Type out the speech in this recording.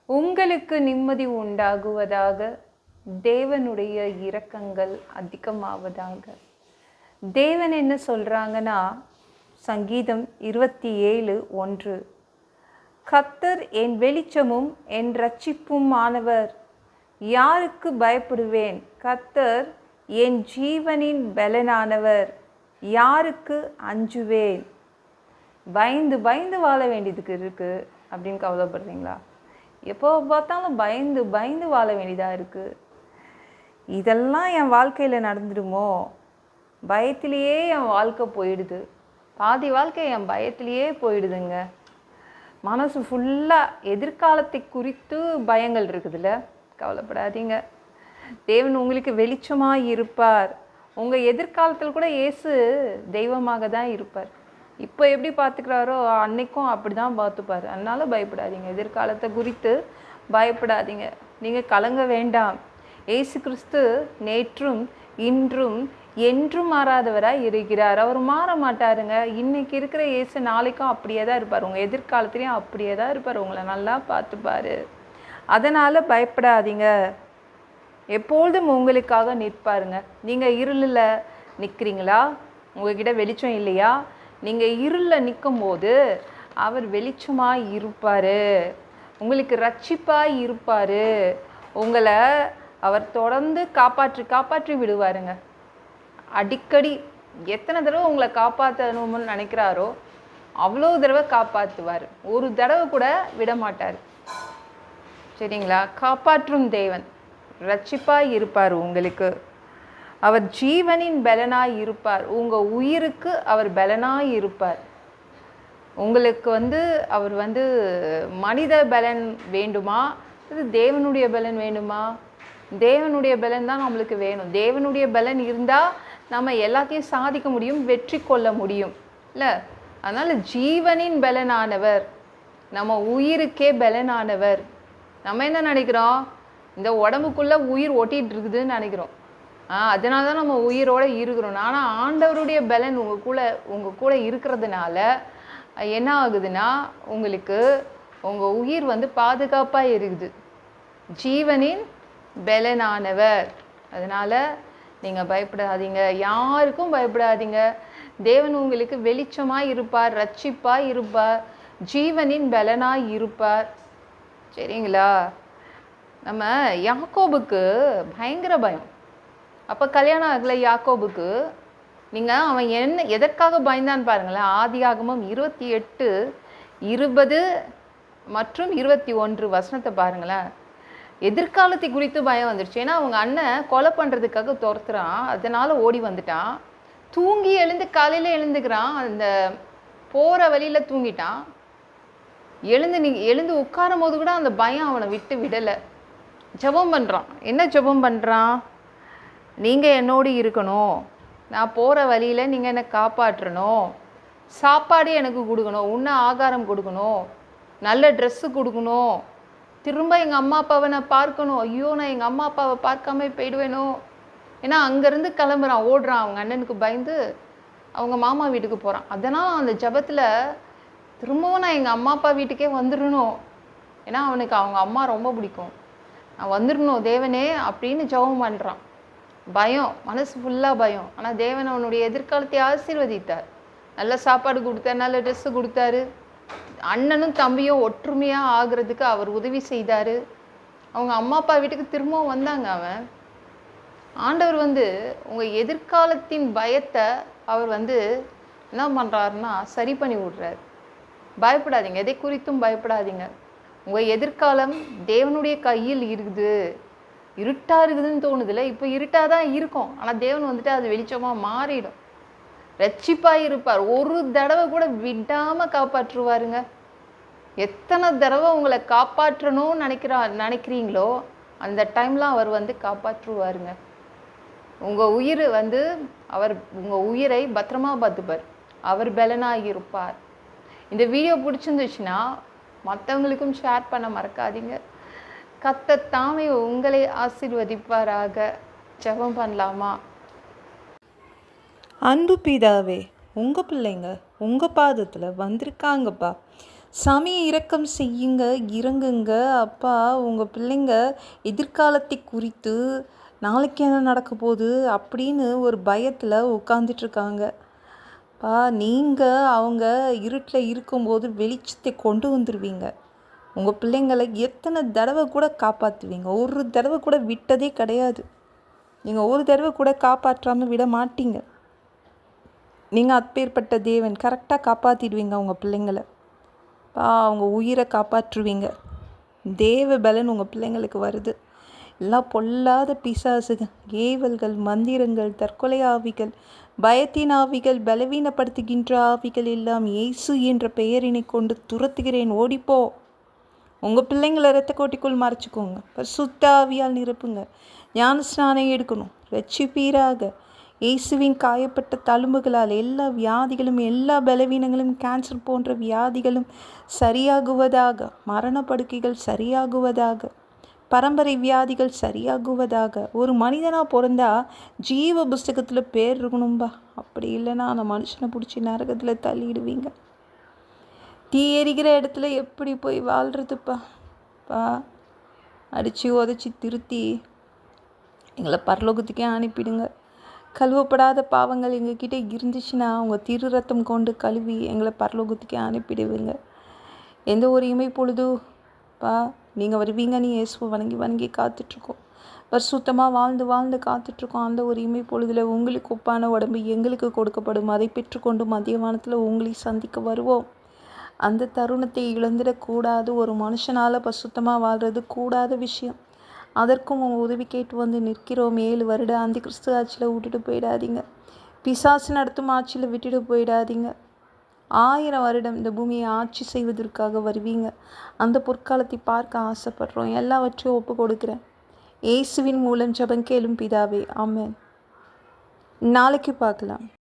உங்களுக்கு நிம்மதி உண்டாகுவதாக. தேவனுடைய இரக்கங்கள் அதிகமாவதாக. தேவன் என்ன சொல்கிறாங்கன்னா, சங்கீதம் 27:1, கர்த்தர் என் வெளிச்சமும் என் இரட்சிப்புமானவர், யாருக்கு பயப்படுவேன்? கர்த்தர் என் ஜீவனின் பலனானவர், யாருக்கு அஞ்சுவேன்? பயந்து பயந்து வாழ வேண்டியதுக்கு இருக்குது அப்படின்னு கவலைப்படுறீங்களா? எப்போ பார்த்தாலும் பயந்து பயந்து வாழ வேண்டியதாக இருக்குது. இதெல்லாம் என் வாழ்க்கையில் நடந்துடுமோ? பயத்திலேயே என் வாழ்க்கை போயிடுது. பாதி வாழ்க்கை என் பயத்திலேயே போயிடுதுங்க. மனசு ஃபுல்லாக எதிர்காலத்தை குறித்து பயங்கள் இருக்குதுல்ல. கவலைப்படாதீங்க, தேவன் உங்களுக்கு வெளிச்சமாக இருப்பார். உங்கள் எதிர்காலத்தில் கூட இயேசு தெய்வமாக தான் இருப்பார். இப்போ எப்படி பார்த்துக்கிறாரோ அன்னைக்கும் அப்படி தான் பார்த்துப்பார். அதனால் பயப்படாதீங்க, எதிர்காலத்தை குறித்து பயப்படாதீங்க. நீங்கள் கலங்க வேண்டாம். இயேசு கிறிஸ்து நேற்றும் இன்றும் என்றும் மாறாதவராக இருக்கிறார். அவர் மாற மாட்டாருங்க. இன்றைக்கி இருக்கிற இயேசு நாளைக்கும் அப்படியே தான் இருப்பார். உங்கள் எதிர்காலத்துலேயும் அப்படியே தான் இருப்பார். உங்களை நல்லா பார்த்துப்பார். அதனால் பயப்படாதீங்க. எப்பொழுதும் உங்களுக்காக நிற்பாருங்க. நீங்கள் இருளில் நிற்கிறீங்களா? உங்கள்கிட்ட வெளிச்சம் இல்லையா? நீங்கள் இருளில் நிற்கும் போது அவர் வெளிச்சமாக இருப்பார். உங்களுக்கு ரட்சிப்பாக இருப்பார். உங்களை அவர் தொடர்ந்து காப்பாற்றி விடுவாருங்க. அடிக்கடி எத்தனை தடவை உங்களை காப்பாற்றணும்னு நினைக்கிறாரோ அவ்வளோ தடவை காப்பாற்றுவார். ஒரு தடவை கூட விட மாட்டார். சரிங்களா? காப்பாற்றும் தேவன், ரட்சிப்பாக இருப்பார் உங்களுக்கு. அவர் ஜீவனின் பலனாய் இருப்பார். உங்கள் உயிருக்கு அவர் பலனாய் இருப்பார். உங்களுக்கு அவர் மனித பலன் வேண்டுமா, இது தேவனுடைய பலன் வேண்டுமா? தேவனுடைய பலன் தான் நம்மளுக்கு வேணும். தேவனுடைய பலன் இருந்தால் நம்ம எல்லாத்தையும் சாதிக்க முடியும், வெற்றி கொள்ள முடியும் இல்லை? அதனால் ஜீவனின் பலனானவர், நம்ம உயிருக்கே பலனானவர். நம்ம என்ன நினைக்கிறோம்? இந்த உடம்புக்குள்ளே உயிர் ஒட்டிகிட்டு இருக்குதுன்னு நினைக்கிறோம். அதனால தான் நம்ம உயிரோடு இருக்கிறோம். ஆனால் ஆண்டவருடைய பலன் உங்கள் கூட இருக்கிறதுனால என்ன ஆகுதுன்னா, உங்களுக்கு உங்கள் உயிர் பாதுகாப்பாக இருக்குது. ஜீவனின் பலனானவர். அதனால் நீங்கள் பயப்படாதீங்க, யாருக்கும் பயப்படாதீங்க. தேவன் உங்களுக்கு வெளிச்சமாக இருப்பார், ரட்சிப்பாக இருப்பார், ஜீவனின் பலனாக இருப்பார். சரிங்களா? நம்ம யாக்கோபுக்கு பயங்கர பயம். அப்போ கல்யாணம் ஆகலை யாக்கோபுக்கு. அவன் எதற்காக பயந்தான்னு பாருங்களேன். ஆதியாகமம் 28:20 மற்றும் 21 பாருங்களேன். எதிர்காலத்தை குறித்து பயம் வந்துடுச்சு. ஏன்னா அவங்க அண்ணன் கொலை பண்ணுறதுக்காக துரத்துறான். அதனால் ஓடி வந்துட்டான். தூங்கி காலையில் எழுந்துக்கிறான். அந்த போகிற வழியில் தூங்கிட்டான். எழுந்து உட்காரும் போது கூட அந்த பயம் அவனை விட்டு விடலை. ஜெபம் பண்ணுறான். என்ன ஜெபம் பண்ணுறான்? நீங்கள் என்னோடு இருக்கணும், நான் போகிற வழியில் நீங்கள் என்னை காப்பாற்றணும், சாப்பாடு எனக்கு கொடுக்கணும், உண்ண ஆகாரம் கொடுக்கணும், நல்ல ட்ரெஸ்ஸு கொடுக்கணும், திரும்ப எங்கள் அம்மா அப்பாவை நான் பார்க்கணும். ஐயோ, நான் எங்கள் அம்மா அப்பாவை பார்க்காம போயிடுவேனோ. ஏன்னா அங்கேருந்து கிளம்புறான், ஓடுறான். அவங்க அண்ணனுக்கு பயந்து அவங்க மாமா வீட்டுக்கு போகிறான். அதனால் அந்த ஜபத்தில் திரும்பவும் நான் எங்கள் அம்மா அப்பா வீட்டுக்கே வந்துடணும். ஏன்னா அவனுக்கு அவங்க அம்மா ரொம்ப பிடிக்கும். நான் வந்துடணும் தேவனே அப்படின்னு ஜெபம் பண்ணுறான். பயம், மனசு ஃபுல்லாக பயம். ஆனால் தேவன் அவனுடைய எதிர்காலத்தை ஆசீர்வதித்தார். நல்ல சாப்பாடு கொடுத்தார், நல்ல ட்ரெஸ்ஸு கொடுத்தாரு. அண்ணனும் தம்பியும் ஒற்றுமையாக ஆகிறதுக்கு அவர் உதவி செய்தார். அவங்க அம்மா அப்பா வீட்டுக்கு திரும்பவும் வந்தாங்க. அவன் ஆண்டவர் உங்கள் எதிர்காலத்தின் பயத்தை அவர் என்ன பண்ணுறாருன்னா சரி பண்ணி விடுறார். பயப்படாதீங்க, எதை குறித்தும் பயப்படாதீங்க. உங்கள் எதிர்காலம் தேவனுடைய கையில் இருக்குது. இருட்டாக இருக்குதுன்னு தோணுதில்ல, இப்போ இருட்டாக தான் இருக்கும். ஆனால் தேவன் அது வெளிச்சமாக மாறிடும். ரட்சிப்பாக இருப்பார். ஒரு தடவை கூட விடாமல் காப்பாற்றுவாருங்க. எத்தனை தடவை உங்களை காப்பாற்றணும்னு நினைக்கிறீங்களோ அந்த டைம்லாம் அவர் காப்பாற்றுவாருங்க. உங்கள் உயிர் அவர் உங்கள் உயிரை பத்திரமா பார்த்துப்பார். அவர் பலனாக இருப்பார். இந்த வீடியோ பிடிச்சிருந்துச்சுன்னா மற்றவங்களுக்கும் ஷேர் பண்ண மறக்காதீங்க. கர்த்தர் தாமே உங்களை ஆசீர்வதிப்பாராக. ஜெபம் பண்ணலாமா? அன்பு பிதாவே, உங்கள் பிள்ளைங்க உங்கள் பாதத்தில் வந்திருக்காங்கப்பா. சாமி இரக்கம் செய்யுங்க, இறங்குங்க. அப்பா, உங்கள் பிள்ளைங்க எதிர்காலத்தை குறித்து நாளைக்கு என்ன நடக்க போகுது அப்படின்னு ஒரு பயத்தில் உட்காந்துட்ருக்காங்க. நீங்கள் அவங்க இருட்டில் இருக்கும்போது வெளிச்சத்தை கொண்டு வந்துடுவீங்க. உங்கள் பிள்ளைங்களை எத்தனை தடவை கூட காப்பாற்றுவீங்க. ஒரு தடவை கூட விட்டதே கிடையாது. நீங்கள் ஒரு தடவை கூட காப்பாற்றாமல் விட மாட்டீங்க. நீங்கள் அப்பேற்பட்ட தேவன். கரெக்டாக காப்பாற்றிடுவீங்க உங்கள் பிள்ளைங்களை. அவங்க உயிரை காப்பாற்றுவீங்க. தேவ பலன் உங்கள் பிள்ளைங்களுக்கு வருது. எல்லாம் பொல்லாத பிசாசுகள், ஏவல்கள், மந்திரங்கள், தற்கொலை ஆவிகள், பயத்தின் ஆவிகள், பலவீனப்படுத்துகின்ற ஆவிகள் எல்லாம் இயேசு என்ற பெயரினை கொண்டு துரத்துகிறேன். ஓடிப்போ. உங்கள் பிள்ளைங்களை இரத்த கோட்டிக்குள் மறைச்சிக்கோங்க. பரிசுத்த ஆவியால் நிரப்புங்க. ஞான ஸ்நானம் எடுக்கணும். ரட்சிப்பீராக. இயேசுவின் காயப்பட்ட தழும்புகளால் எல்லா வியாதிகளும், எல்லா பலவீனங்களும், கேன்சர் போன்ற வியாதிகளும் சரியாகுவதாக. மரணப்படுக்கைகள் சரியாகுவதாக. பரம்பரை வியாதிகள் சரியாகுவதாக. ஒரு மனிதனாக பிறந்தா ஜீவ புஸ்தகத்தில் பேர் இருக்கணும்பா. அப்படி இல்லைன்னா அந்த மனுஷனை பிடிச்சி நரகத்தில் தள்ளிடுவீங்க. தீ எரிகிற இடத்துல எப்படி போய் வாழ்கிறதுப்பா? அடித்து உதச்சி திருத்தி எங்களை பரலோகத்துக்கே அனுப்பிடுங்க. கழுவப்படாத பாவங்கள் எங்ககிட்ட இருந்துச்சுன்னா உங்கள் திரு ரத்தம் கொண்டு கழுவி எங்களை பரலோகத்துக்கே அனுப்பிடுவீங்க. எந்த ஒரு இமை பொழுதுப்பா நீங்கள் வருவீங்க. நீ இயேசுவை வணங்கி காத்துட்ருக்கோம். பரிசுத்தமாக வாழ்ந்து காத்துட்ருக்கோம். அந்த ஒரு இமை பொழுதில் உங்களுக்கு ஒப்பான உடம்பு எங்களுக்கு கொடுக்கப்படும். அதை பெற்றுக்கொண்டு மதியவானத்தில் உங்களை சந்திக்க வருவோம். அந்த தருணத்தை இழந்துடக்கூடாது. ஒரு மனுஷனால் பரிசுத்தமாக வாழ்கிறது கூடாத விஷயம். அதற்கும் உங்கள் உதவி கேட்டு வந்து நிற்கிறோம். 7 வருடம் அந்த கிறிஸ்து ஆட்சியில் விட்டுட்டு போயிடாதீங்க. பிசாசு நடத்தும் ஆட்சியில் விட்டுட்டு போயிடாதீங்க. 1000 வருடம் இந்த பூமியை ஆட்சி செய்வதற்காக வருவீங்க. அந்த பொற்காலத்தை பார்க்க ஆசைப்படுறோம். எல்லாவற்றையும் ஒப்பு கொடுக்குறேன். இயேசுவின் மூலம் ஜெபம் கேளும் பிதாவே. ஆமென். நாளைக்கு பார்க்கலாம்.